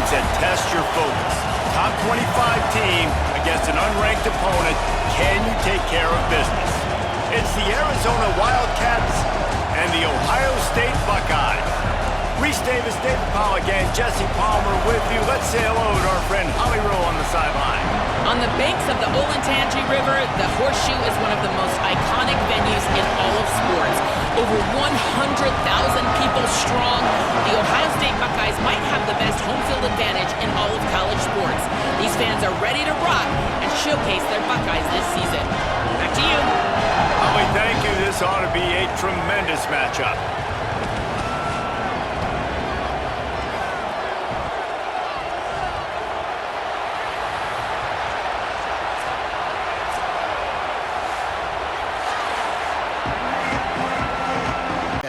that test your focus. Top 25 team against an unranked opponent. Can you take care of business? It's the Arizona Wildcats and the Ohio State Buckeyes. Reese Davis, David Pollack, and Jesse Palmer with you. Let's say hello to our friend Holly Rowe on the sideline. On the banks of the Olentangy River, the Horseshoe is one of the most iconic venues in all of sports. Over 100,000 people strong, the Ohio State Buckeyes might have the best home field advantage in all of college sports. These fans are ready to rock and showcase their Buckeyes this season. Back to you. Holly, thank you. This ought to be a tremendous matchup.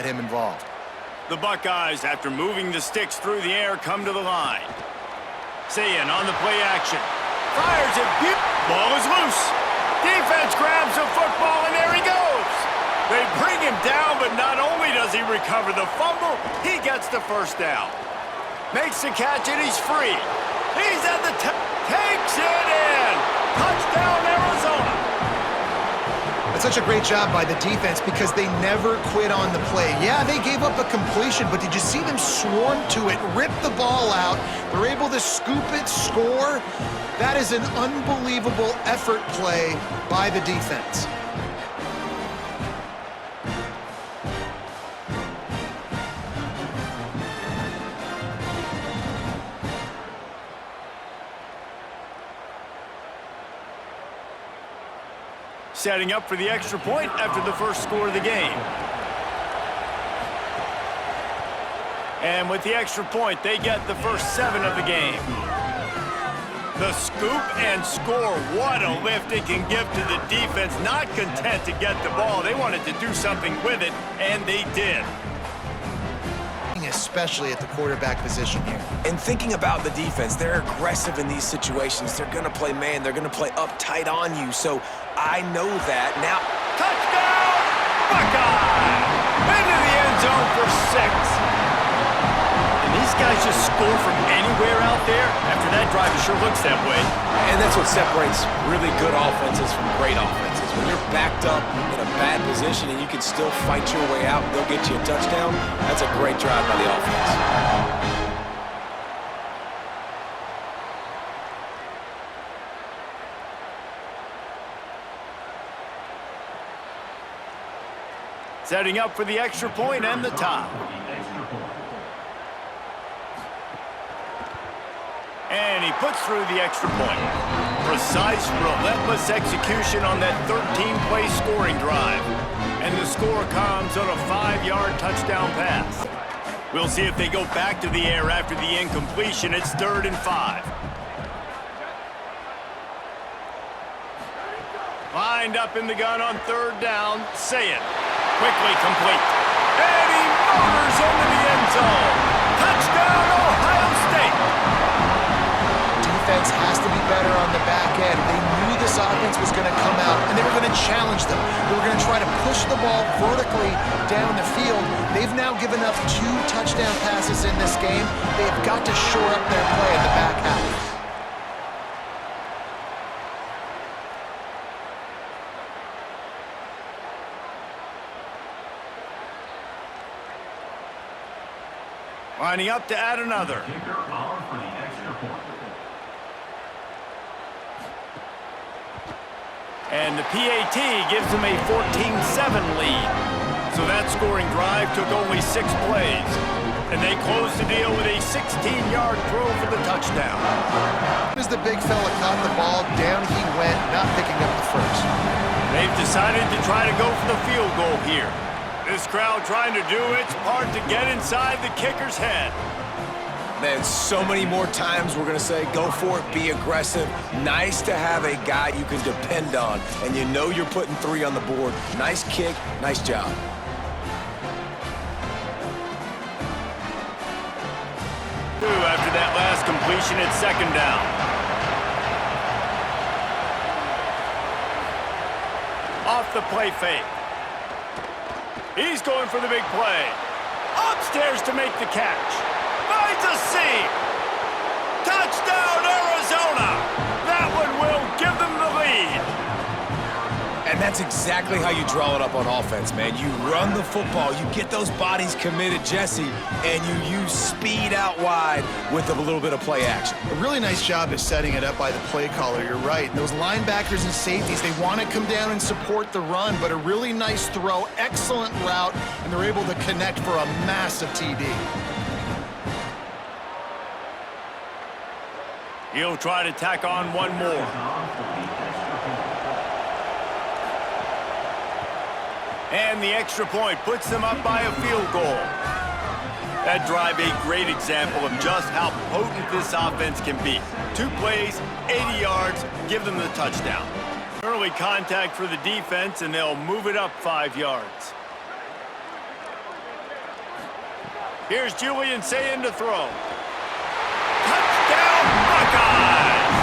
Him involved. The Buckeyes, after moving the sticks through the air, come to the line. Sayin on the play action. Fires it. Ball is loose. Defense grabs the football, and there he goes. They bring him down, but not only does he recover the fumble, he gets the first down. Makes the catch, and he's free. He's at the takes it in. Touchdown, Arizona. Such a great job by the defense because they never quit on the play. Yeah, they gave up a completion, but did you see them swarm to it, rip the ball out? They're able to scoop it, score. That is an unbelievable effort play by the defense. Setting up for the extra point after the first score of the game. And with the extra point, they get the first 7 of the game. The scoop and score. What a lift it can give to the defense. Not content to get the ball. They wanted to do something with it, and they did. Especially at the quarterback position here. And thinking about the defense, they're aggressive in these situations. They're going to play man. They're going to play uptight on you. So I know that. Now, touchdown! Buckeye! Into the end zone for 6. And these guys just score from anywhere out there. After that drive, it sure looks that way. And that's what separates really good offenses from great offenses. When you're backed up in a bad position and you can still fight your way out and they'll get you a touchdown, that's a great drive by the offense. Setting up for the extra point and the tie. And he puts through the extra point. Precise, relentless execution on that 13-play scoring drive. And the score comes on a 5-yard touchdown pass. We'll see if they go back to the air after the incompletion. It's 3rd and 5. Lined up in the gun on 3rd down. Sayin. Quickly complete. And he motors into the end zone. Touchdown, Ohio State. Defense has to be better on the back end. They knew this offense was going to come out, and they were going to challenge them. They were going to try to push the ball vertically down the field. They've now given up 2 touchdown passes in this game. They've got to shore up their play in the back half. Lining up to add another. And the PAT gives them a 14-7 lead. So that scoring drive took only 6 plays. And they closed the deal with a 16-yard throw for the touchdown. As the big fella caught the ball, down he went, not picking up the first. They've decided to try to go for the field goal here. This crowd trying to do its part to get inside the kicker's head. Man, so many more times we're going to say, go for it, be aggressive. Nice to have a guy you can depend on, and you know you're putting 3 on the board. Nice kick, nice job. After that last completion, it's 2nd down. Off the play fake. He's going for the big play. Upstairs to make the catch. Finds a seam. that's exactly how you draw it up on offense, man. You run the football, you get those bodies committed, Jesse, and you use speed out wide with a little bit of play action. A really nice job is setting it up by the play caller, you're right. And those linebackers and safeties, they want to come down and support the run, but a really nice throw, excellent route, and they're able to connect for a massive TD. He'll try to tack on one more. And the extra point puts them up by a field goal. That drive, a great example of just how potent this offense can be. 2 plays, 80 yards, give them the touchdown. Early contact for the defense, and they'll move it up 5 yards. Here's Julian Sayin to throw. Touchdown, Buckeyes!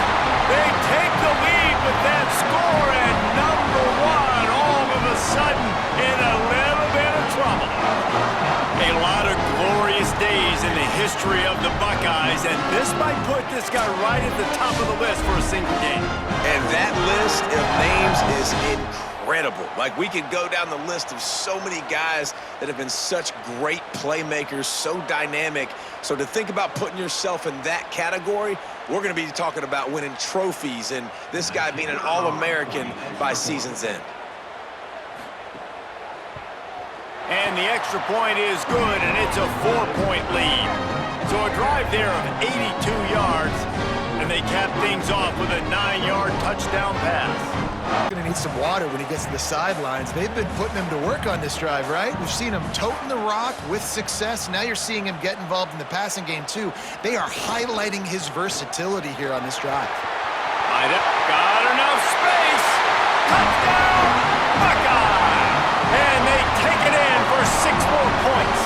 They take the lead with that score, and number 1 all of a sudden in a little bit of trouble. A lot of glorious days in the history of the Buckeyes, and this might put this guy right at the top of the list for a single game. And that list of names is incredible. Like, we could go down the list of so many guys that have been such great playmakers, so dynamic. So to think about putting yourself in that category, we're going to be talking about winning trophies and this guy being an All-American by season's end. And the extra point is good, and it's a 4-point lead. So a drive there of 82 yards, and they cap things off with a 9-yard touchdown pass. Going to need some water when he gets to the sidelines. They've been putting him to work on this drive, right? We've seen him toting the rock with success. Now you're seeing him get involved in the passing game, too. They are highlighting his versatility here on this drive. Got enough space. Touchdown, Buckeye! And they take it in for 6 more points.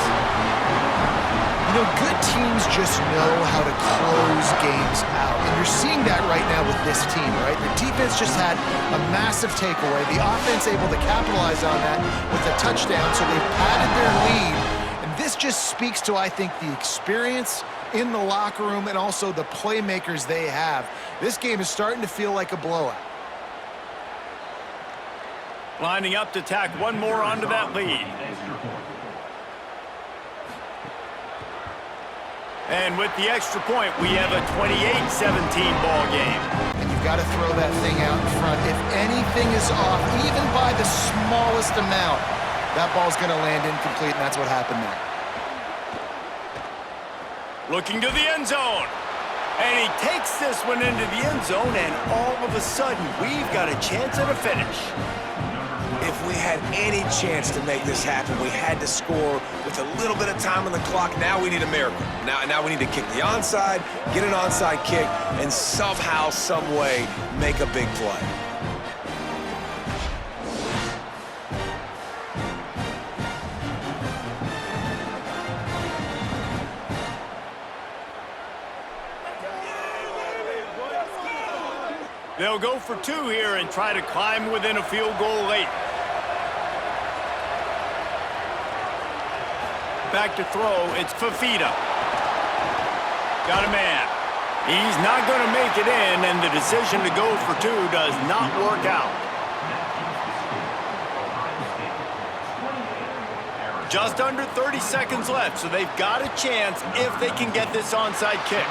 You know, good teams just know how to close games out. And you're seeing that right now with this team, right? The defense just had a massive takeaway. The offense able to capitalize on that with a touchdown, so they've padded their lead. And this just speaks to, I think, the experience in the locker room and also the playmakers they have. This game is starting to feel like a blowout. Lining up to tack one more onto that lead. And with the extra point, we have a 28-17 ball game. And you've got to throw that thing out in front. If anything is off, even by the smallest amount, that ball's going to land incomplete, and that's what happened there. Looking to the end zone. And he takes this one into the end zone, and all of a sudden, we've got a chance at a finish. If we had any chance to make this happen, we had to score with a little bit of time on the clock. Now we need a miracle. Now we need to kick the onside, get an onside kick, and somehow, some way, make a big play. They'll go for 2 here and try to climb within a field goal late. Back to throw, it's Fafita. Got a man. He's not going to make it in, and the decision to go for 2 does not work out. Just under 30 seconds left, so they've got a chance if they can get this onside kick.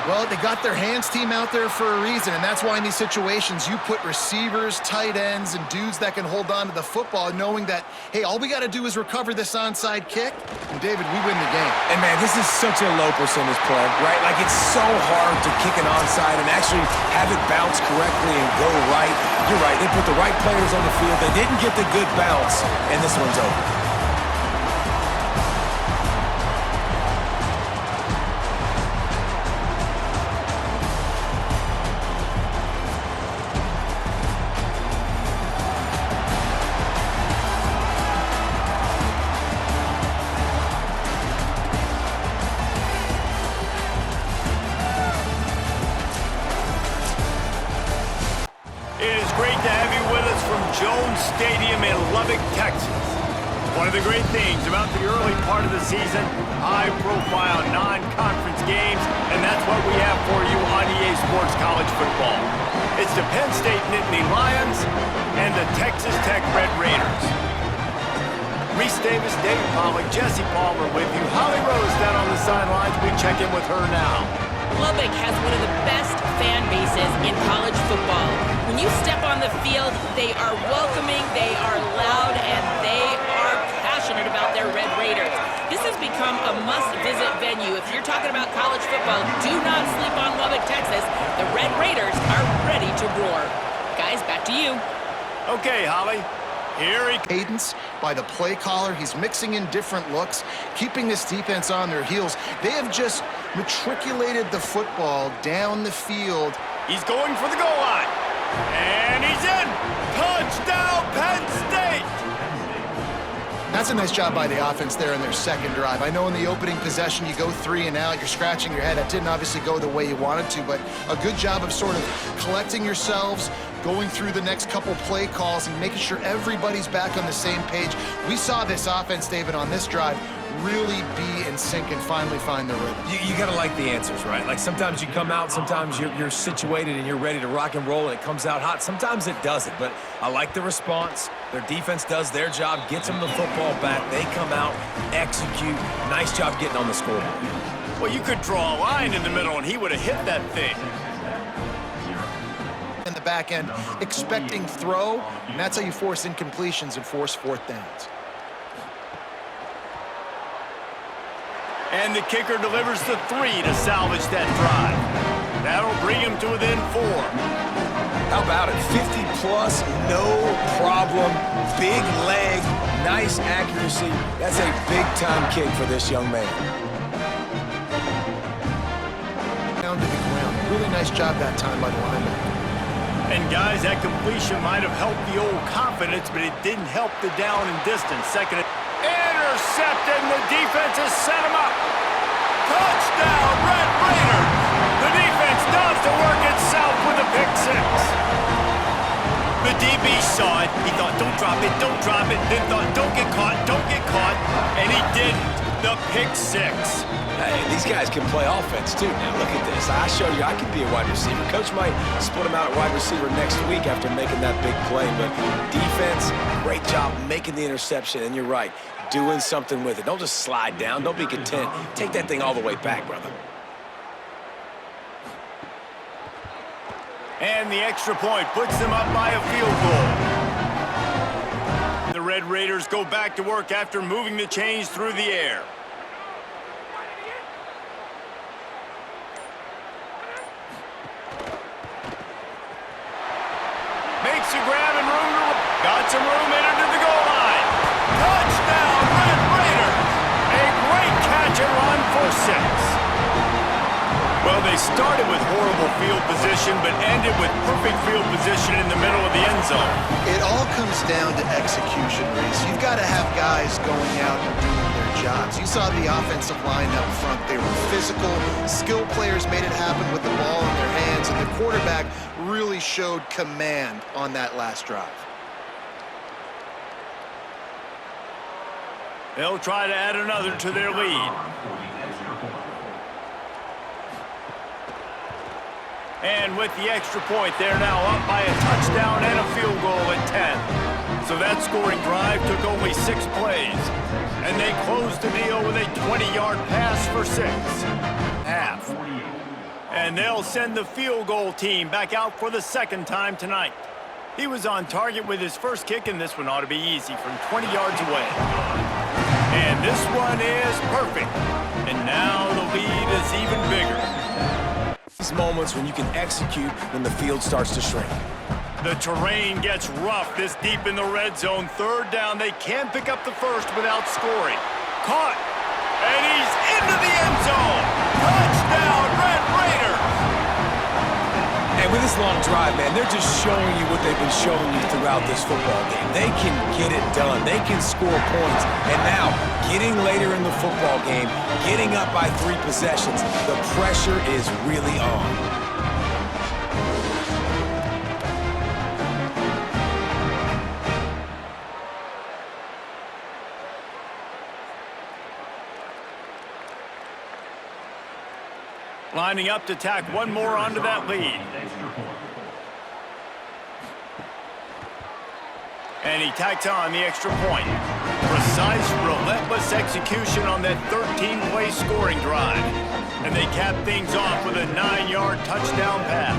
Well, they got their hands team out there for a reason, and that's why in these situations you put receivers, tight ends, and dudes that can hold on to the football, knowing that, hey, all we got to do is recover this onside kick, and David, we win the game. And man, this is such a low percentage play, right? Like, it's so hard to kick an onside and actually have it bounce correctly and go right. You're right, they put the right players on the field. They didn't get the good bounce, and this one's over. Stadium in Lubbock, Texas. One of the great things about the early part of the season, high-profile non-conference games, and that's what we have for you on EA Sports College Football. It's the Penn State Nittany Lions and the Texas Tech Red Raiders. Reese Davis, David Pollack, Jesse Palmer with you. Holly Rose down on the sidelines. We check in with her now. Lubbock has one of the best fan bases in college football. When you step on the field, they are welcoming, they are loud, and they are passionate about their Red Raiders. This has become a must-visit venue. If you're talking about college football, do not sleep on Lubbock, Texas. The Red Raiders are ready to roar. Guys, back to you. Okay, Holly. Here he Cadence by the play caller. He's mixing in different looks, keeping this defense on their heels. They have just matriculated the football down the field. He's going for the goal line. And he's in. Touchdown, Penn State. That's a nice job by the offense there in their second drive. I know in the opening possession you go 3 and out, you're scratching your head. That didn't obviously go the way you wanted to, but a good job of sort of collecting yourselves, going through the next couple play calls and making sure everybody's back on the same page. We saw this offense, David, on this drive really be in sync and finally find the rhythm. You got to like the answers, right? Like sometimes you come out, sometimes you're situated and you're ready to rock and roll and it comes out hot. Sometimes it doesn't, but I like the response. Their defense does their job, gets them the football back. They come out, execute. Nice job getting on the scoreboard. Well, you could draw a line in the middle and he would have hit that thing. In the back end, expecting throw, and that's how you force incompletions and force fourth downs. And the kicker delivers the 3 to salvage that drive. That'll bring him to within 4. How about it? 50-plus, no problem. Big leg, nice accuracy. That's a big-time kick for this young man. Down to the ground. Really nice job that time by the linebacker. And guys, that completion might have helped the old confidence, but it didn't help the down and distance. Second, intercepted, and the defense has set him up. Touchdown, Red Raiders! The defense does the work itself with a pick 6. The DB saw it. He thought, don't drop it, then thought, don't get caught, and he didn't. The pick 6. Hey, these guys can play offense, too. Now, look at this. I showed you I can be a wide receiver. Coach might split him out at wide receiver next week after making that big play, but defense, great job making the interception, and you're right, doing something with it. Don't just slide down. Don't be content. Take that thing all the way back, brother. And the extra point puts them up by a field goal. The Red Raiders go back to work after moving the chains through the air. Makes a grab and room to... Got some room in under the goal line. Touchdown, Red Raiders! A great catch and run for 6. Well, they started with horrible field position, but ended with perfect field position in the middle of the end zone. It all comes down to execution, Reese. You've got to have guys going out and doing their jobs. You saw the offensive line up front. They were physical. Skill players made it happen with the ball in their hands, and the quarterback really showed command on that last drive. They'll try to add another to their lead. And with the extra point, they're now up by a touchdown and a field goal at 10. So that scoring drive took only 6 plays. And they closed the deal with a 20-yard pass for 6. Half. And they'll send the field goal team back out for the second time tonight. He was on target with his first kick, and this one ought to be easy from 20 yards away. And this one is perfect. And now the lead is even bigger. These moments when you can execute when the field starts to shrink. The terrain gets rough this deep in the red zone. Third down, they can't pick up the first without scoring. Caught, and he's into the end zone. Touchdown, Red Raiders! And with this long drive, man, they're just showing you what they've been showing you throughout this football game. They can get it done. They can score points. And now, getting later in the football game, getting up by 3 possessions, the pressure is really on. Lining up to tack one more onto that lead. And he tacks on the extra point. Precise, relentless execution on that 13-play scoring drive. And they cap things off with a 9-yard touchdown pass.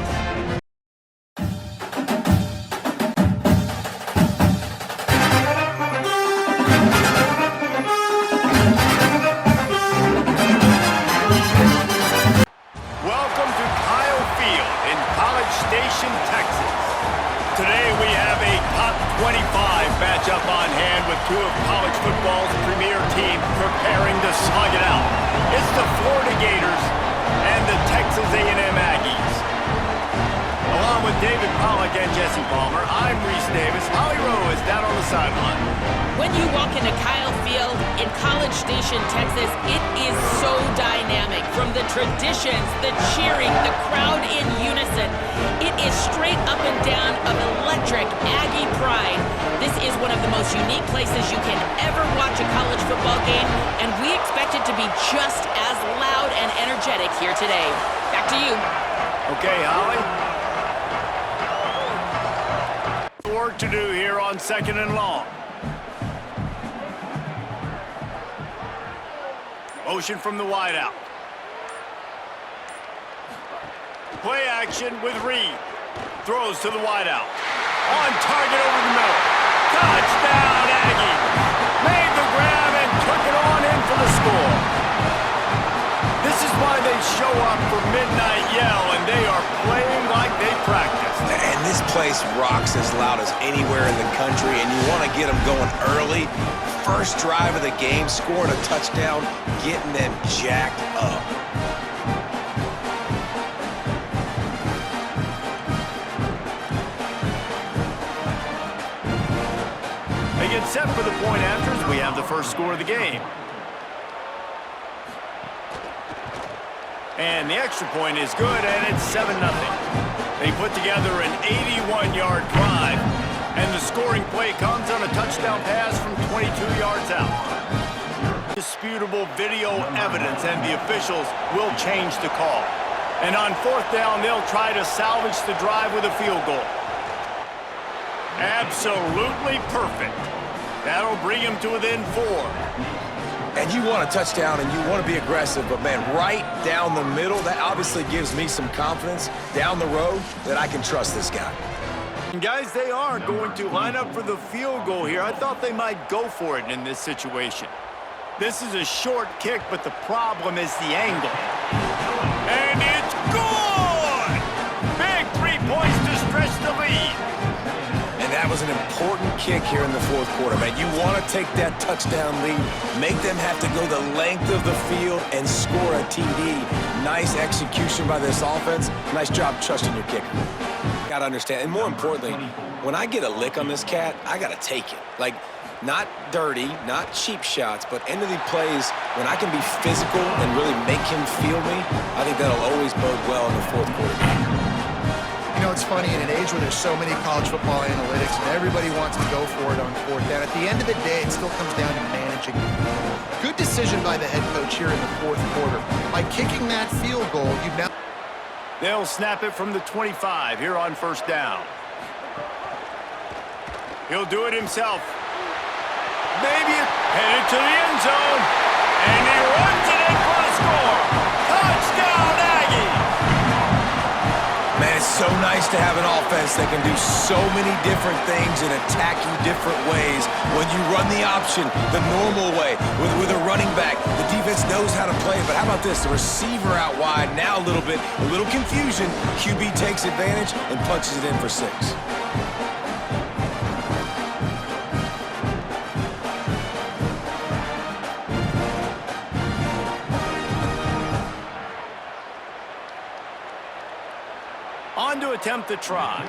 Welcome to Kyle Field in College Station, Texas. Today we have a top 25 matchup on hand with two of college football's premier teams preparing to slug it out. It's the Florida Gators and the Texas A&M Aggies. Along with David Pollack and Jesse Palmer, I'm Reese Davis. Holly Rowe is down on the sideline. When you walk into Kyle Field in College Station, Texas, it is so dynamic. From the traditions, the cheering, the crowd in unison, it is straight up and down of electric Aggie pride. This is one of the most unique places you can ever watch a college football game, and we expect it to be just as loud and energetic here today. Back to you. Okay, Holly. Work to do here on 2nd and long. Motion from the wideout. Play action with Reed. Throws to the wideout. On target over the middle. Touchdown, Aggie. Made the grab and took it on in for the score. This is why they show up for Midnight Yell, and they are playing like they practiced. And this place rocks as loud as anywhere in the country, and you want to get them going early. First drive of the game, scoring a touchdown, getting them jacked up. They get set for the point afters. We have the first score of the game. And the extra point is good, and it's 7-0. They put together an 81-yard drive, and the scoring play comes on a touchdown pass from 22 yards out. Disputable video evidence, and the officials will change the call. And on 4th down, they'll try to salvage the drive with a field goal. Absolutely perfect. That'll bring him to within 4. And you want a touchdown and you want to be aggressive, but man, right down the middle, that obviously gives me some confidence down the road that I can trust this guy. And guys, they are going to line up for the field goal here. I thought they might go for it in this situation. This is a short kick, but the problem is the angle. And it's good! Big 3 points to stretch the lead. And that was an important kick here in the 4th quarter, man. You want to take that touchdown lead, make them have to go the length of the field and score a TD. Nice execution by this offense. Nice job trusting your kicker. Got to understand, and more importantly, when I get a lick on this cat, I got to take it. Like, not dirty, not cheap shots, but end of the plays, when I can be physical and really make him feel me, I think that'll always bode well in the 4th quarter. You know, it's funny, in an age where there's so many college football analytics and everybody wants to go for it on 4th down, at the end of the day, it still comes down to managing. Good decision by the head coach here in the 4th quarter. By kicking that field goal, you've now... They'll snap it from the 25 here on 1st down. He'll do it himself. Maybe headed to the end zone. And he runs it in for a score. Touchdown, Aggie! Man, it's so nice to have an offense that can do so many different things and attack you different ways. When you run the option the normal way with a running back, the defense knows how to play it. But how about this? The receiver out wide, now a little confusion. QB takes advantage and punches it in for 6. On to attempt the try.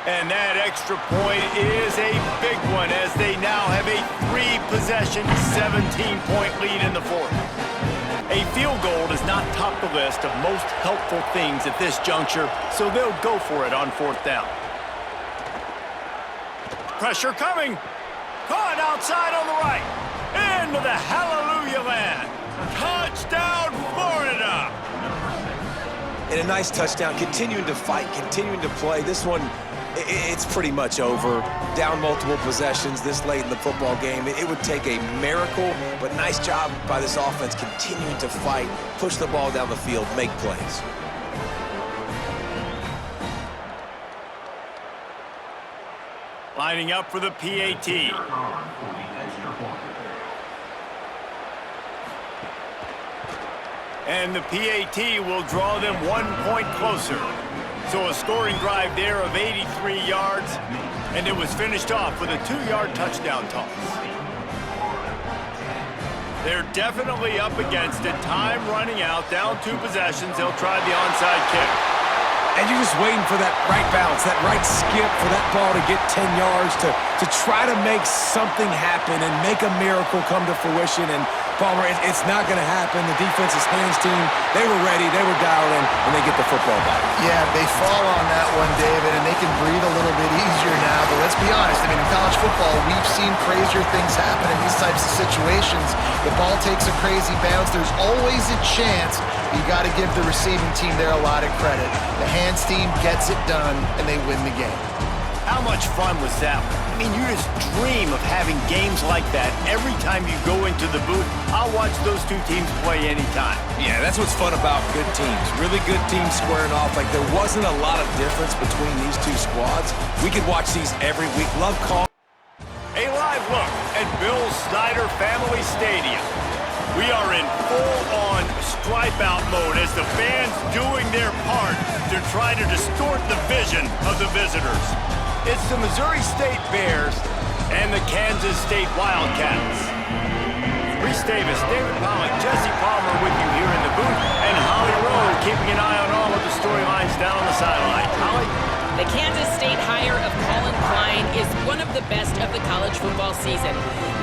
And that extra point is a big one as they now have a 3-possession, 17-point lead in the 4th. A field goal does not top the list of most helpful things at this juncture, so they'll go for it on 4th down. Pressure coming. Caught outside on the right. Into the hallelujah land. Touchdown, Florida! and a nice touchdown, continuing to fight, continuing to play. This one, it's pretty much over. Down multiple possessions this late in the football game. It would take a miracle, but nice job by this offense continuing to fight, push the ball down the field, make plays. Lining up for the PAT. And the PAT will draw them 1 point closer. So a scoring drive there of 83 yards, and it was finished off with a 2-yard touchdown toss. They're definitely up against it. Time running out, down 2 possessions. They'll try the onside kick. And you're just waiting for that right bounce, that right skip, for that ball to get 10 yards to try to make something happen and make a miracle come to fruition. And Palmer, it's not going to happen. The defense's hands team, they were ready, they were dialed in, and they get the football back. Yeah, they fall on that one, David, and they can breathe a little bit easier now. But let's be honest, I mean, in college football, we've seen crazier things happen in these types of situations. The ball takes a crazy bounce. There's always a chance. You got to give the receiving team there a lot of credit. The hands team gets it done, and they win the game. How much fun was that? I mean, you just dream of having games like that every time you go into the booth. I'll watch those 2 teams play anytime. Yeah, that's what's fun about good teams. Really good teams squaring off. Like, there wasn't a lot of difference between these 2 squads. We could watch these every week. Love call. A live look at Bill Snyder Family Stadium. We are in full-on stripe-out mode as the fans doing their part to try to distort the vision of the visitors. It's the Missouri State Bears and the Kansas State Wildcats. Reese Davis, David Pollock, Jesse Palmer with you here in the booth, and Holly Rowe keeping an eye on all of the storylines down on the sideline. Holly? The Kansas State hire of Colin Klein is one of the best of the college football season.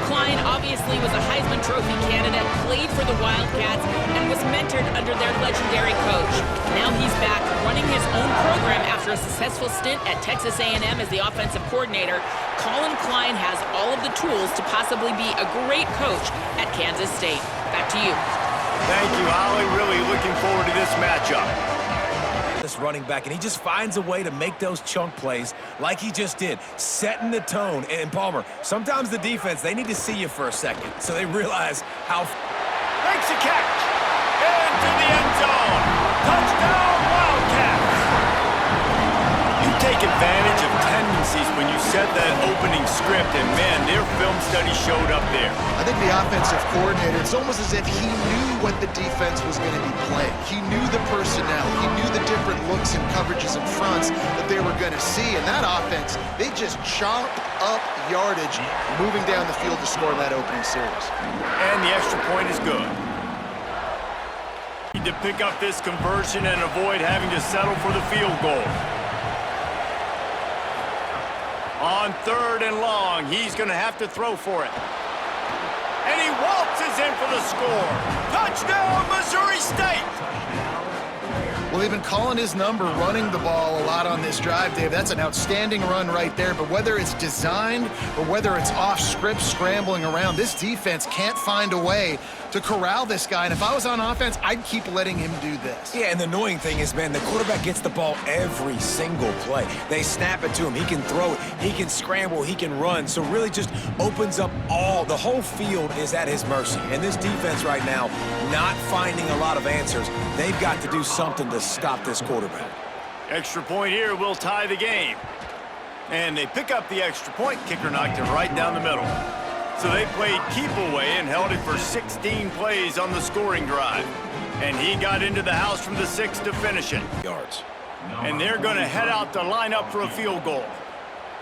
Klein obviously was a Heisman Trophy candidate, played for the Wildcats, and was mentored under their legendary coach. Now he's back running his own program after a successful stint at Texas A&M as the offensive coordinator. Colin Klein has all of the tools to possibly be a great coach at Kansas State. Back to you. Thank you, Holly. Really looking forward to this matchup. This running back, and he just finds a way to make those chunk plays like he just did, setting the tone. And Palmer, sometimes the defense, they need to see you for a second so they realize how... Makes a catch. Into the end zone. Touchdown, Wildcats. You take advantage of tendencies when you set that opening script, and man, their film study showed up there. I think the offensive coordinator, it's almost as if he knew what the defense was going to be playing. He knew the personnel. He knew the different looks and coverages and fronts that they were going to see. And that offense, they just chopped up yardage moving down the field to score in that opening series. And the extra point is good. Need to pick up this conversion and avoid having to settle for the field goal. On 3rd and long, he's going to have to throw for it. And he waltzes in for the score. Touchdown, Missouri State! Well, they've been calling his number, running the ball a lot on this drive, Dave. That's an outstanding run right there. But whether it's designed or whether it's off script, scrambling around, this defense can't find a way to corral this guy. And if I was on offense, I'd keep letting him do this. Yeah, and the annoying thing is, man, the quarterback gets the ball every single play. They snap it to him. He can throw it. He can scramble. He can run. So really just opens up the whole field is at his mercy. And this defense right now, not finding a lot of answers. They've got to do something to stop this quarterback. Extra point here will tie the game. And they pick up the extra point. Kicker knocked it right down the middle. So they played keep away and held it for 16 plays on the scoring drive. And he got into the house from the 6 to finish it. Yards. And they're going to head out to line up for a field goal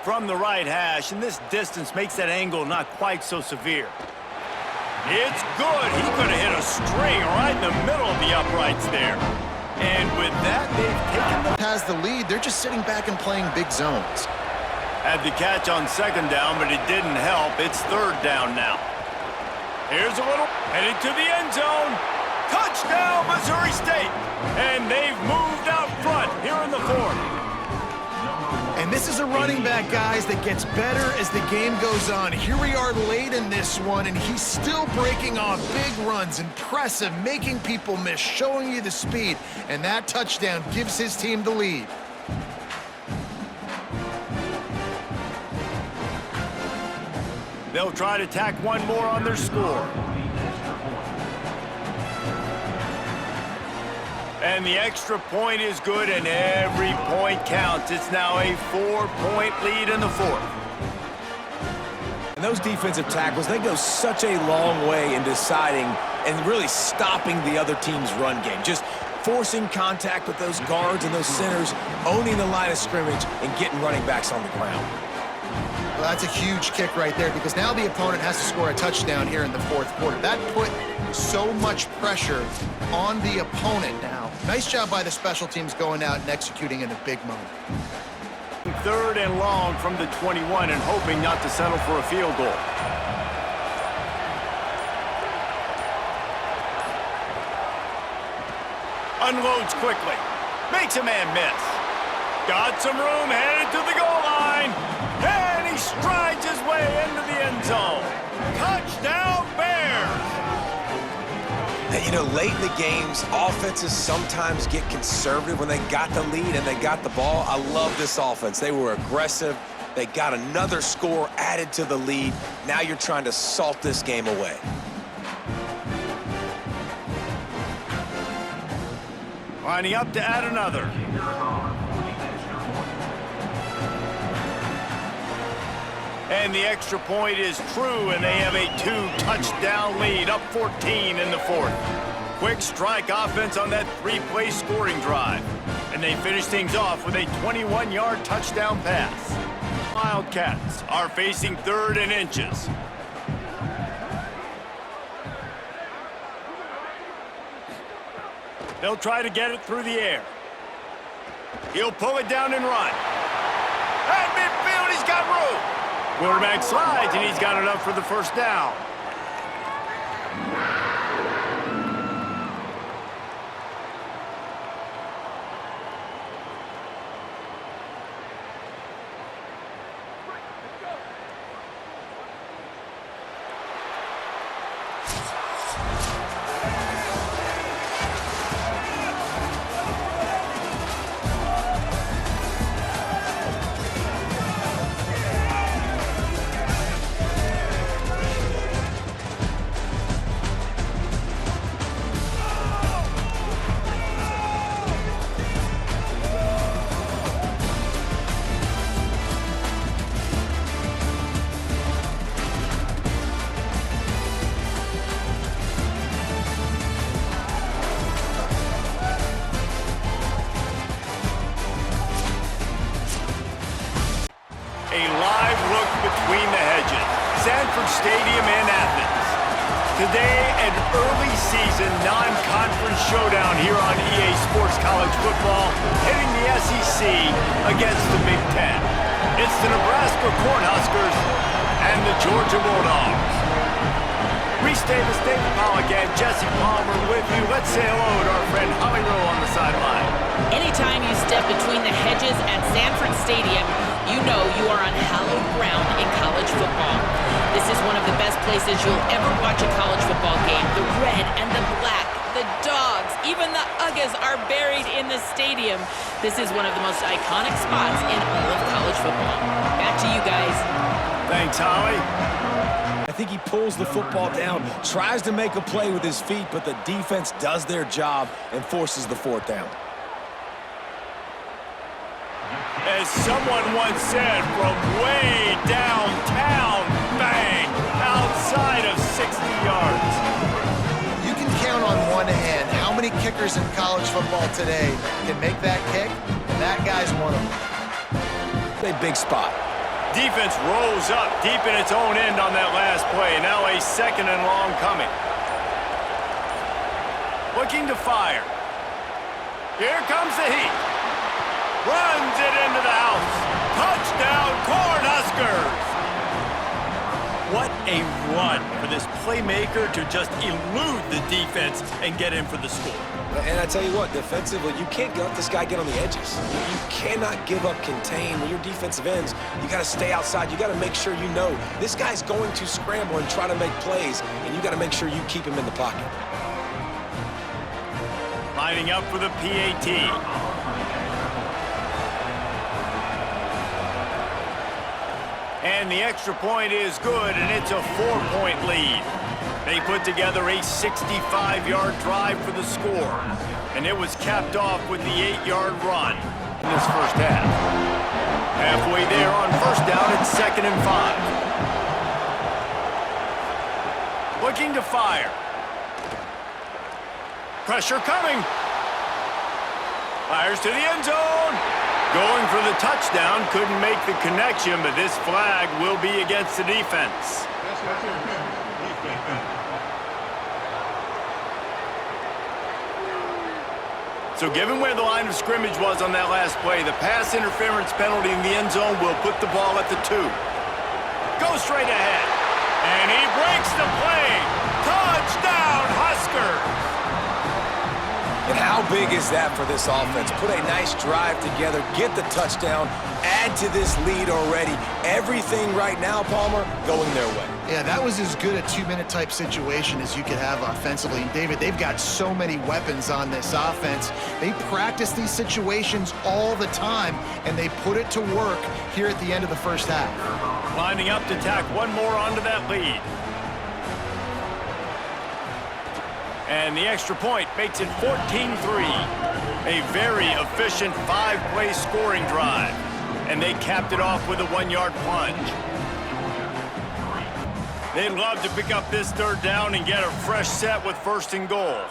from the right hash. And this distance makes that angle not quite so severe. It's good. He could have hit a string right in the middle of the uprights there. And with that, they've taken the... Has the lead. They're just sitting back and playing big zones. Had the catch on 2nd down, but it didn't help. It's 3rd down now. Here's a little... Headed to the end zone. Touchdown, Missouri State. And they've moved out front here in the 4th. And And this is a running back, guys, that gets better as the game goes on. Here we are late in this one, and he's still breaking off big runs. Impressive, making people miss, showing you the speed. And that touchdown gives his team the lead. They'll try to tack one more on their score. And the extra point is good, and every point counts. It's now a 4-point lead in the fourth. And those defensive tackles, they go such a long way in deciding and really stopping the other team's run game. Just forcing contact with those guards and those centers, owning the line of scrimmage, and getting running backs on the ground. Well, that's a huge kick right there because now the opponent has to score a touchdown here in the fourth quarter. That put so much pressure on the opponent now. Nice job by the special teams going out and executing in a big moment. 3rd and long from the 21 and hoping not to settle for a field goal. Unloads quickly. Makes a man miss. Got some room, headed to the goal line. And he strides his way into the end zone. Touchdown, Bears! You know, late in the games, offenses sometimes get conservative when they got the lead and they got the ball. I love this offense. They were aggressive. They got another score added to the lead. Now you're trying to salt this game away. Lining up to add another. And the extra point is true, and they have a 2-touchdown lead, up 14 in the fourth. Quick strike offense on that 3-play scoring drive. And they finish things off with a 21-yard touchdown pass. Wildcats are facing 3rd and inches. They'll try to get it through the air. He'll pull it down and run. At midfield, he's got room. Quarterback slides, and he's got enough for the first down. Between the hedges, Sanford Stadium in Athens. Today, an early season non-conference showdown here on EA Sports College Football, hitting the SEC against the Big Ten. It's the Nebraska Cornhuskers and the Georgia Bulldogs. Reese Davis, David Pollack, and Jesse Palmer with you. Let's say hello to our friend Holly Rowe on the sideline. Anytime you step between the hedges at Sanford Stadium, you know you are on hallowed ground in college football. This is one of the best places you'll ever watch a college football game. The red and the black, the dogs, even the Uggas are buried in the stadium. This is one of the most iconic spots in all of college football. Back to you guys. Thanks, Holly. I think he pulls the football down, tries to make a play with his feet, but the defense does their job and forces the 4th down. As someone once said, from way downtown, bang, outside of 60 yards. You can count on one hand how many kickers in college football today can make that kick, and that guy's one of them. A big spot. Defense rolls up deep in its own end on that last play. Now a 2nd and long coming. Looking to fire. Here comes the heat. Runs it into the house. Touchdown, Cornhuskers! What a run for this playmaker to just elude the defense and get in for the score. And I tell you what, defensively, you can't let this guy get on the edges. You cannot give up contain. When you're defensive ends, you got to stay outside. You got to make sure you know this guy's going to scramble and try to make plays, and you got to make sure you keep him in the pocket. Lining up for the PAT. And the extra point is good, and it's a 4-point lead. They put together a 65-yard drive for the score, and it was capped off with the 8-yard run in this first half. Halfway there on first down, it's 2nd and 5. Looking to fire. Pressure coming. Fires to the end zone. Going for the touchdown, couldn't make the connection, but this flag will be against the defense. So given where the line of scrimmage was on that last play, the pass interference penalty in the end zone will put the ball at the 2. Go straight ahead. And he breaks the play. Touchdown, Huskers. And how big is that for this offense? Put a nice drive together, get the touchdown, add to this lead already. Everything right now, Palmer, going their way. Yeah, that was as good a 2-minute type situation as you could have offensively. And David, they've got so many weapons on this offense. They practice these situations all the time, and they put it to work here at the end of the first half. Lining up to tack one more onto that lead. And the extra point makes it 14-3. A very efficient 5-play scoring drive. And they capped it off with a 1-yard plunge. They'd love to pick up this 3rd down and get a fresh set with 1st and goal.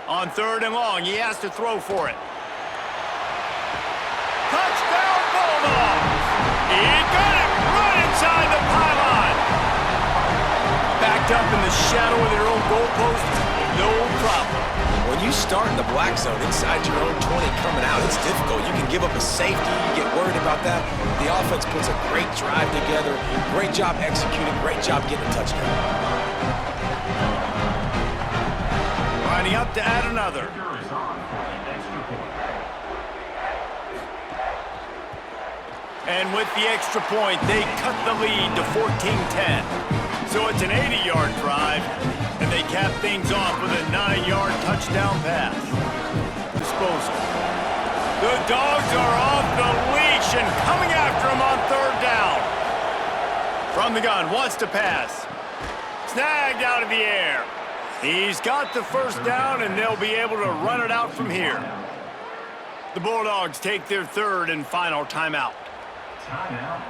On 3rd and long, he has to throw for it. Touchdown, Bulldogs! He got it right inside the pylon. Backed up in the shadow of their own goalpost, no problem. When you start in the black zone inside your own 20 coming out, it's difficult. You can give up a safety. You get worried about that. The offense puts a great drive together. Great job executing. Great job getting a touchdown. Lining up to add another. And with the extra point, they cut the lead to 14-10. So it's an 80-yard drive, and they cap things off with a 9-yard touchdown pass. Disposal. The Dogs are off the leash and coming after him on 3rd down. From the gun, wants to pass. Snagged out of the air. He's got the 1st down, and they'll be able to run it out from here. The Bulldogs take their 3rd and final timeout.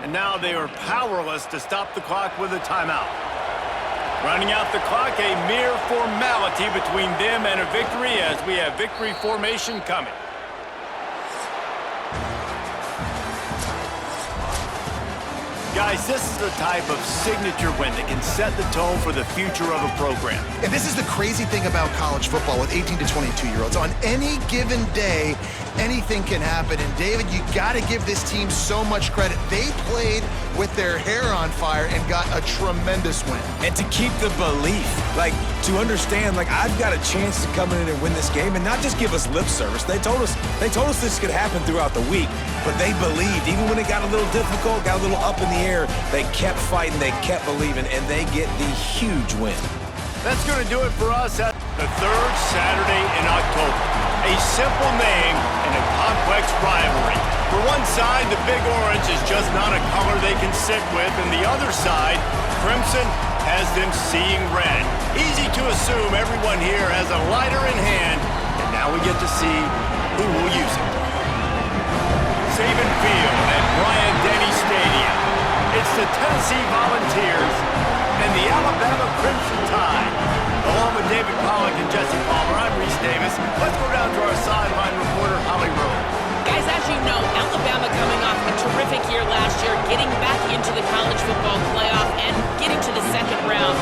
And now they are powerless to stop the clock with a timeout. Running out the clock, a mere formality between them and a victory as we have victory formation coming. Guys, this is the type of signature win that can set the tone for the future of a program. And this is the crazy thing about college football with 18 to 22-year-olds. On any given day, anything can happen. And David, you got to give this team so much credit. They played with their hair on fire and got a tremendous win. And to keep the belief, to understand, I've got a chance to come in and win this game and not just give us lip service. They told us this could happen throughout the week, but they believed. Even when it got a little difficult, got a little up in the air, they kept fighting, they kept believing, and they get the huge win. That's going to do it for us at the 3rd Saturday in October. A simple name and a complex rivalry. For one side, the Big Orange is just not a color they can sit with, and the other side, Crimson, has them seeing red. Easy to assume everyone here has a lighter in hand, and now we get to see who will use it. Saban Field at Bryant-Denny Stadium. It's the Tennessee Volunteers and the Alabama Crimson Tide. Along with David Pollack and Jesse Palmer, I'm Reese Davis. Let's go down to our sideline reporter, Holly Rowe. Guys, as you know, Alabama coming off a terrific year last year, getting back into the college football playoff and getting to the 2nd round.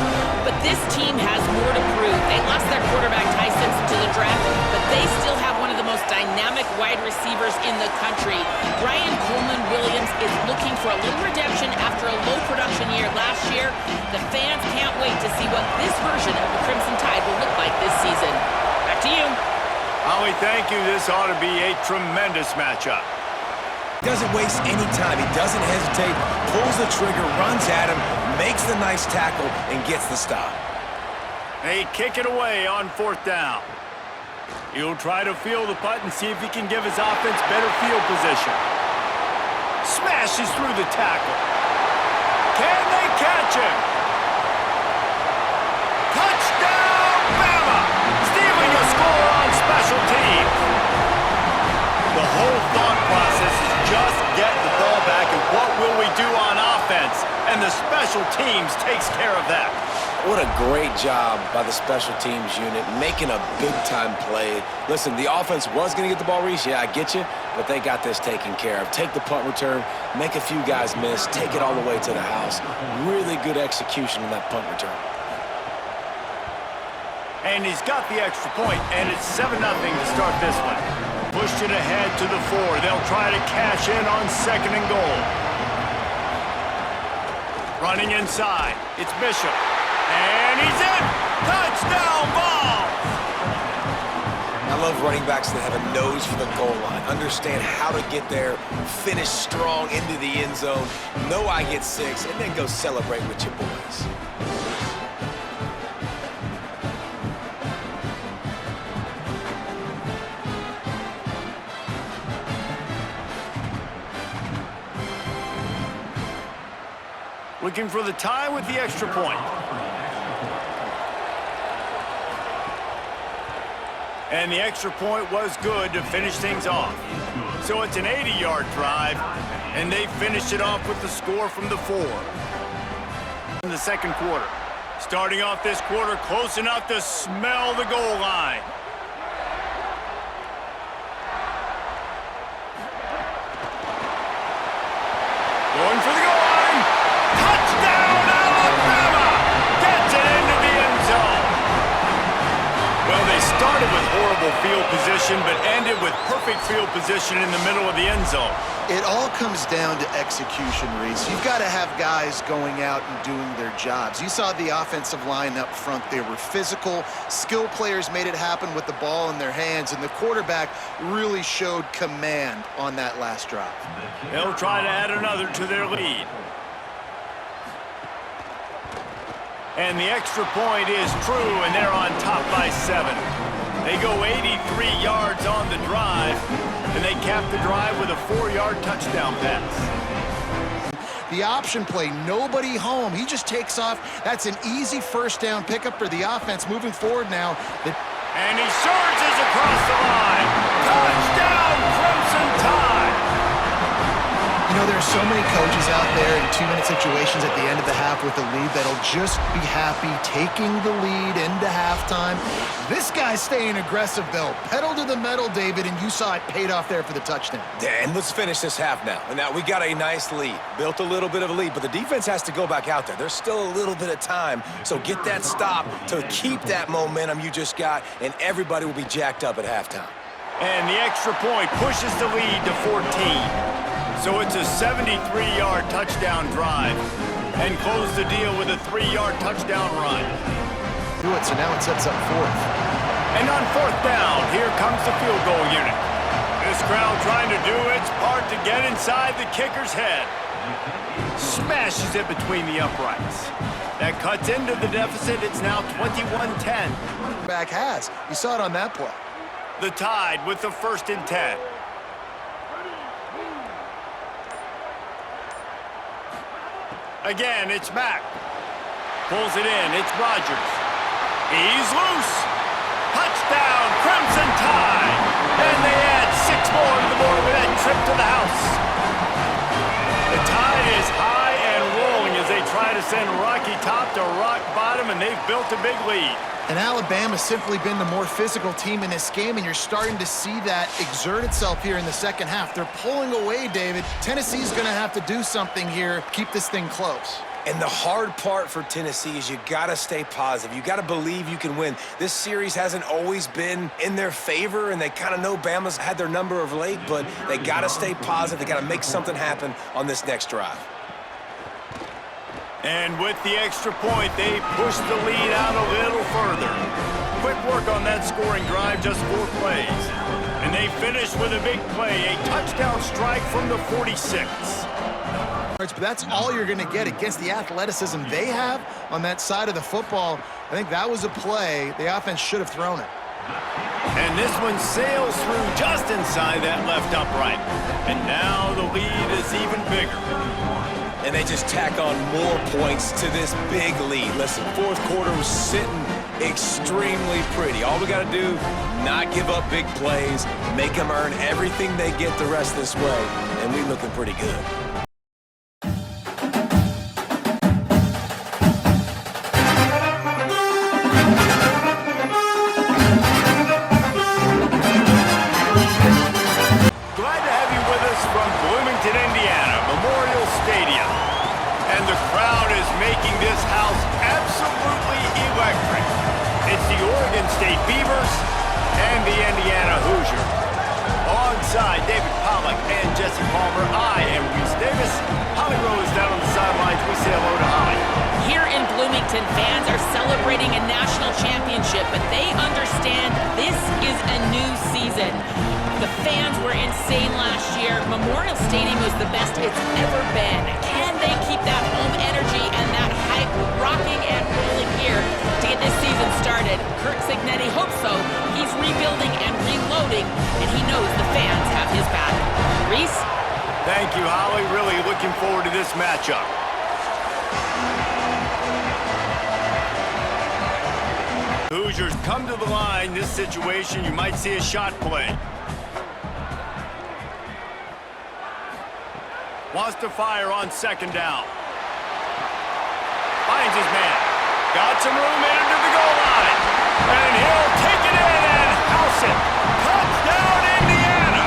But this team has more to prove. They lost their quarterback Ty Simpson to the draft, but they still have one of the most dynamic wide receivers in the country. Brian Coleman Williams is looking for a little redemption after a low production year last year. The fans can't wait to see what this version of the Crimson Tide will look like this season. Back to you. Holly, thank you. This ought to be a tremendous matchup. Doesn't waste any time. He doesn't hesitate, pulls the trigger, runs at him, makes the nice tackle, and gets the stop. They kick it away on 4th down. He'll try to field the punt and see if he can give his offense better field position. Smashes through the tackle. Can they catch him? Touchdown, Bama! Stealing a score on special teams. The whole thought process is just get the ball back and what will we do on offense? And the special teams takes care of that. What a great job by the special teams unit, making a big-time play. Listen, the offense was going to get the ball, Reese. Yeah, I get you, but they got this taken care of. Take the punt return, make a few guys miss, take it all the way to the house. Really good execution on that punt return. And he's got the extra point, and it's 7-0 to start this one. Pushed it ahead to the 4. They'll try to cash in on 2nd and goal. Running inside, it's Bishop. And he's in! Touchdown ball! I love running backs that have a nose for the goal line, understand how to get there, finish strong into the end zone, know I get 6, and then go celebrate with your boys. Looking for the tie with the extra point. And the extra point was good to finish things off. So it's an 80-yard drive, and they finished it off with the score from the 4. In the 2nd quarter. Starting off this quarter close enough to smell the goal line. Going for the goal line. Touchdown, Alabama! Gets it into the end zone. Well, they started with horrible field position, but ended with perfect field position in the middle of the end zone. It all comes down to execution, Reese. You've got to have guys going out and doing their jobs. You saw the offensive line up front. They were physical. Skill players made it happen with the ball in their hands, and the quarterback really showed command on that last drive. They'll try to add another to their lead. And the extra point is true, and they're on top by 7. They go 83 yards on the drive, and they cap the drive with a 4-yard touchdown pass. The option play, nobody home. He just takes off. That's an easy 1st down pickup for the offense moving forward now. And he surges across the line. Touchdown, Crimson Tide! You know, there are so many coaches out there in 2-minute situations at the end of the half with the lead that'll just be happy taking the lead into halftime. This guy's staying aggressive, though. Pedal to the metal, David, and you saw it paid off there for the touchdown. And let's finish this half now. And now we got a nice lead. Built a little bit of a lead, but the defense has to go back out there. There's still a little bit of time, so get that stop to keep that momentum you just got, and everybody will be jacked up at halftime. And the extra point pushes the lead to 14. So it's a 73-yard touchdown drive, and close the deal with a 3-yard touchdown run. Do it, so now it sets up 4th. And on 4th down, here comes the field goal unit. This crowd trying to do its part to get inside the kicker's head. Smashes it between the uprights. That cuts into the deficit. It's now 21-10. Back has. You saw it on that play. The Tide with the 1st and 10. Again, it's Mack. Pulls it in. It's Rodgers. He's loose. Touchdown, Crimson Tide. And they add 6 more to the board with that trip to the house. The Tide is high and rolling as they try to send Rocky Top to rock bottom, and they've built a big lead. And Alabama's simply been the more physical team in this game, and you're starting to see that exert itself here in the 2nd half. They're pulling away, David. Tennessee's going to have to do something here, keep this thing close. And the hard part for Tennessee is you got to stay positive. You got to believe you can win. This series hasn't always been in their favor, and they kind of know Bama's had their number of late, but they got to stay positive. They got to make something happen on this next drive. And with the extra point, they push the lead out a little further. Quick work on that scoring drive, just 4 plays. And they finish with a big play, a touchdown strike from the 46. But that's all you're going to get against the athleticism they have on that side of the football. I think that was a play the offense should have thrown it. And this one sails through just inside that left upright. And now the lead is even bigger. And they just tack on more points to this big lead. Listen, fourth quarter was sitting extremely pretty. All we got to do, not give up big plays, make them earn everything they get the rest this way, and we looking pretty good. Glad to have you with us from Bloomington, Indiana, Memorial Stadium. And the crowd is making this house absolutely electric. It's the Oregon State Beavers and the Indiana Hoosiers. Alongside David Pollack and Jesse Palmer, I am Reese Davis. Holly Rose down on the sidelines. We say hello to Holly. Here in Bloomington, fans are celebrating a national championship, but they understand this is a new season. The fans were insane last year. Memorial Stadium was the best it's ever been. Can they keep that home energy and that hype rocking and rolling here to get this season started? Kurt Cignetti hopes so. He's rebuilding and reloading, and he knows the fans have his back. Reese? Thank you, Holly. Really looking forward to this matchup. Hoosiers come to the line. This situation, you might see a shot play. Wants to fire on second down. Finds his man. Got some room into the goal line. And he'll take it in and house it. Touchdown, Indiana!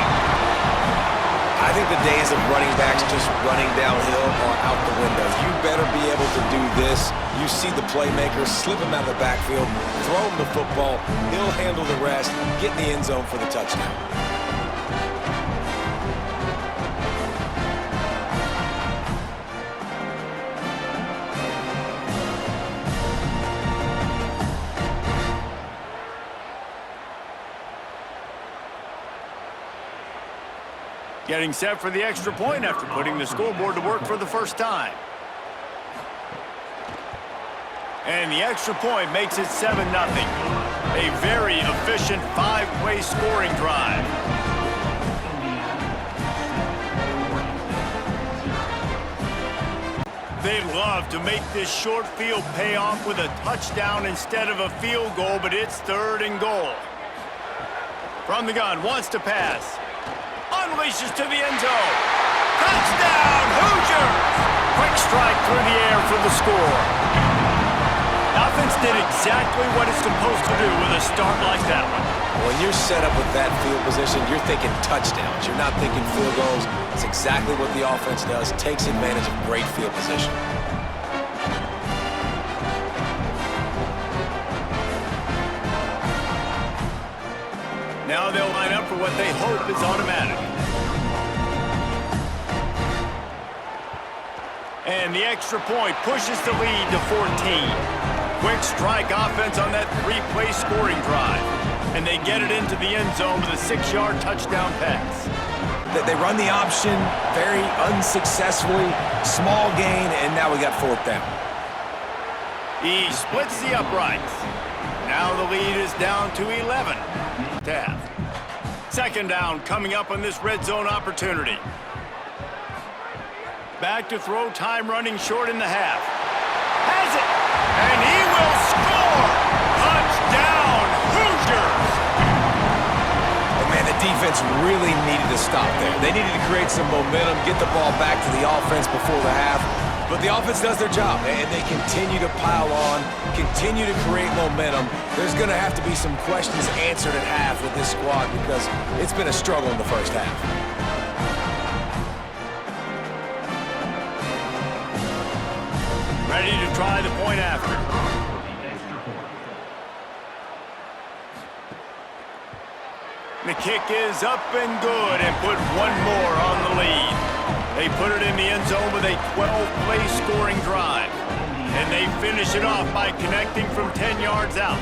I think the days of running backs just running downhill are out the window. You better be able to do this. You see the playmaker, slip him out of the backfield, throw him the football, he'll handle the rest, get in the end zone for the touchdown. Getting set for the extra point after putting the scoreboard to work for the first time. And the extra point makes it 7-0. A very efficient 5-play scoring drive. They'd love to make this short field pay off with a touchdown instead of a field goal, but it's 3rd and goal. From the gun, wants to pass. Unleashes to the end zone. Touchdown, Hoosiers! Quick strike through the air for the score. Offense did exactly what it's supposed to do with a start like that one. When you're set up with that field position, you're thinking touchdowns. You're not thinking field goals. It's exactly what the offense does. Takes advantage of great field position. Now they'll line up for what they hope is automatic. And the extra point pushes the lead to 14. Quick strike offense on that 3-play scoring drive. And they get it into the end zone with a 6-yard touchdown pass. They run the option very unsuccessfully. Small gain, and now we got 4th down. He splits the uprights. Now the lead is down to 11. Taft. 2nd down coming up on this red zone opportunity. Back to throw, time running short in the half. Has it, and he will score! Touchdown, Hoosiers! Oh man, the defense really needed to stop there. They needed to create some momentum, get the ball back to the offense before the half. But the offense does their job, and they continue to pile on, continue to create momentum. There's going to have to be some questions answered at half with this squad because it's been a struggle in the first half. Ready to try the point after. The kick is up and good and put one more on the lead. They put it in the end zone with a 12-play scoring drive. And they finish it off by connecting from 10 yards out.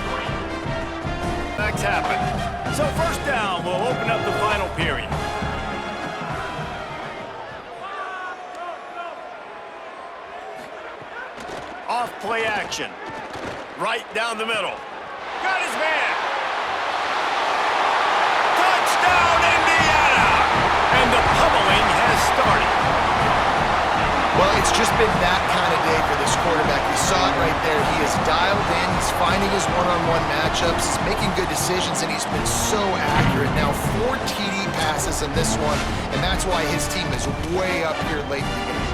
That's happened. So first down will open up the final period. Off play action. Right down the middle. Got his man. Touchdown, Indiana! And the pummeling has started. Well, it's just been that kind of day for this quarterback. You saw it right there. He is dialed in. He's finding his one-on-one matchups. He's making good decisions, and he's been so accurate. Now, 4 TD passes in this one, and that's why his team is way up here late in the game.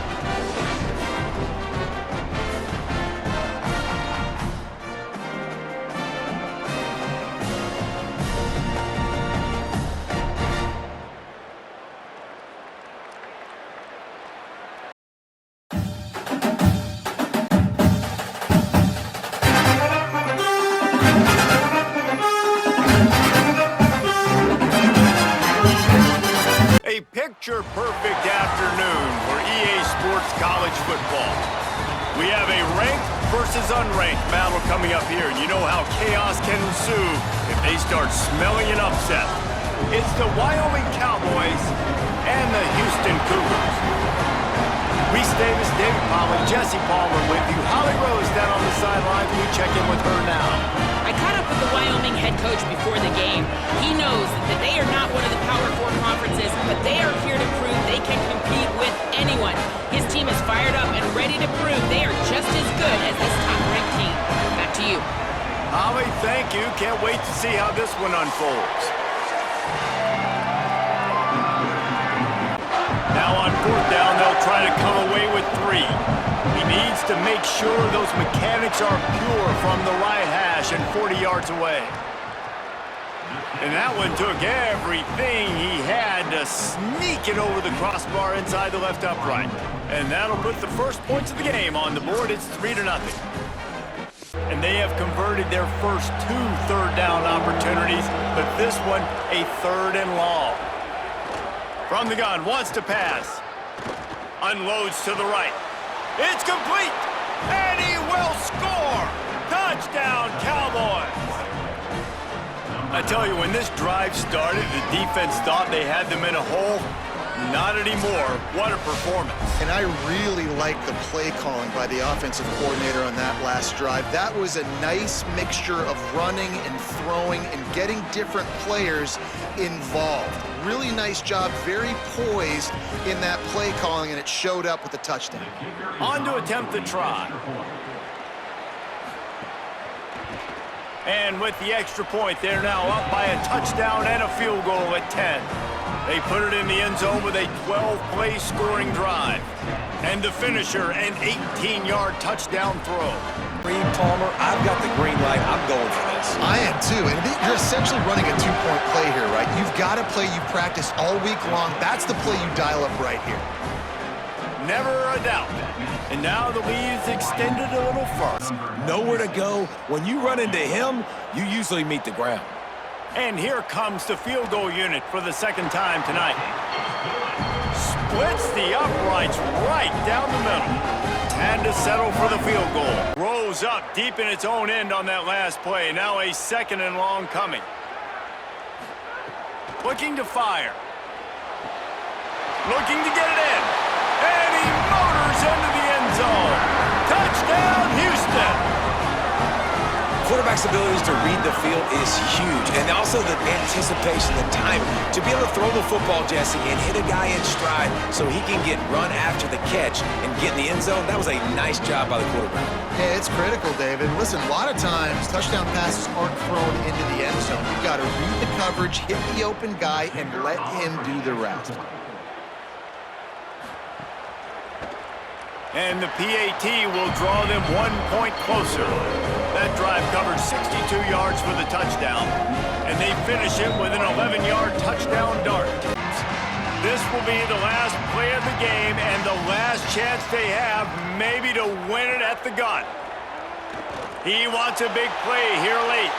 Picture-perfect afternoon for EA Sports College Football. We have a ranked versus unranked battle coming up here, and you know how chaos can ensue if they start smelling an upset. It's the Wyoming Cowboys and the Houston Cougars. Reese Davis, David Pollack, Jesse Palmer with you. Holly Rose down on the sidelines. We check in with her now. I caught up with the Wyoming head coach before the game. He knows that they are not one of the Power 4 conferences, but they are here to prove they can compete with anyone. His team is fired up and ready to prove they are just as good as this top-ranked team. Back to you. Holly, thank you. Can't wait to see how this one unfolds. Now on 4th down, they'll try to come away with 3. He needs to make sure those mechanics are pure from the right hash and 40 yards away. And that one took everything he had to sneak it over the crossbar inside the left upright. And that'll put the first points of the game on the board. It's 3-0. And they have converted their first 2 third-down opportunities, but this one a 3rd and long. From the gun, wants to pass. Unloads to the right. It's complete, and he will score! Touchdown, Cowboys! I tell you, when this drive started, the defense thought they had them in a hole. Not anymore. What a performance. And I really like the play calling by the offensive coordinator on that last drive. That was a nice mixture of running and throwing and getting different players involved. Really nice job, very poised in that play calling, and it showed up with a touchdown. On to attempt the try. And with the extra point, they're now up by a touchdown and a field goal at 10. They put it in the end zone with a 12-play scoring drive. And the finisher, an 18-yard touchdown throw. Palmer, I've got the green light. I'm going for this. I am too. And you're essentially running a 2-point play here, right? You've got a play you practice all week long. That's the play you dial up right here. Never a doubt. And now the lead is extended a little further. Nowhere to go. When you run into him, you usually meet the ground. And here comes the field goal unit for the second time tonight. Splits the uprights right down the middle. And to settle for the field goal. Rose up deep in its own end on that last play. Now a 2nd and long coming. Looking to fire. Looking to get it in. And he motors into the end zone. Touchdown, Houston. Quarterback's abilities to read the field is huge, and also the anticipation, the timing. To be able to throw the football, Jesse, and hit a guy in stride so he can get run after the catch and get in the end zone, that was a nice job by the quarterback. Yeah, it's critical, David. Listen, a lot of times touchdown passes aren't thrown into the end zone. You've got to read the coverage, hit the open guy, and let him do the rest. And the PAT will draw them 1 point closer. That drive covered 62 yards for the touchdown. And they finish it with an 11-yard touchdown dart. This will be the last play of the game and the last chance they have maybe to win it at the gun. He wants a big play here late.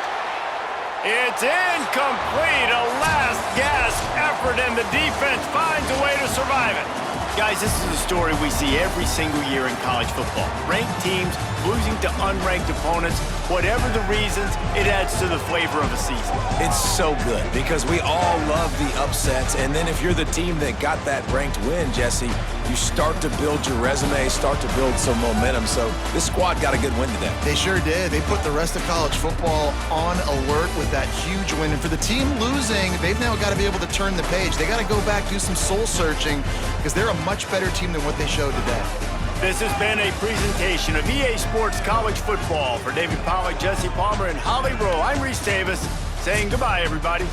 It's incomplete. A last-gasp effort, and the defense finds a way to survive it. Guys, this is a story we see every single year in college football. Ranked teams losing to unranked opponents. Whatever the reasons, it adds to the flavor of a season. It's so good because we all love the upsets, and then if you're the team that got that ranked win, Jesse, you start to build your resume, start to build some momentum. So this squad got a good win today. They sure did. They put the rest of college football on alert with that huge win. And for the team losing, they've now got to be able to turn the page. They got to go back, do some soul searching, because they're a much better team than what they showed today. This has been a presentation of EA Sports College Football. For David Pollack, Jesse Palmer, and Holly Rowe, I'm Reese Davis saying goodbye, everybody.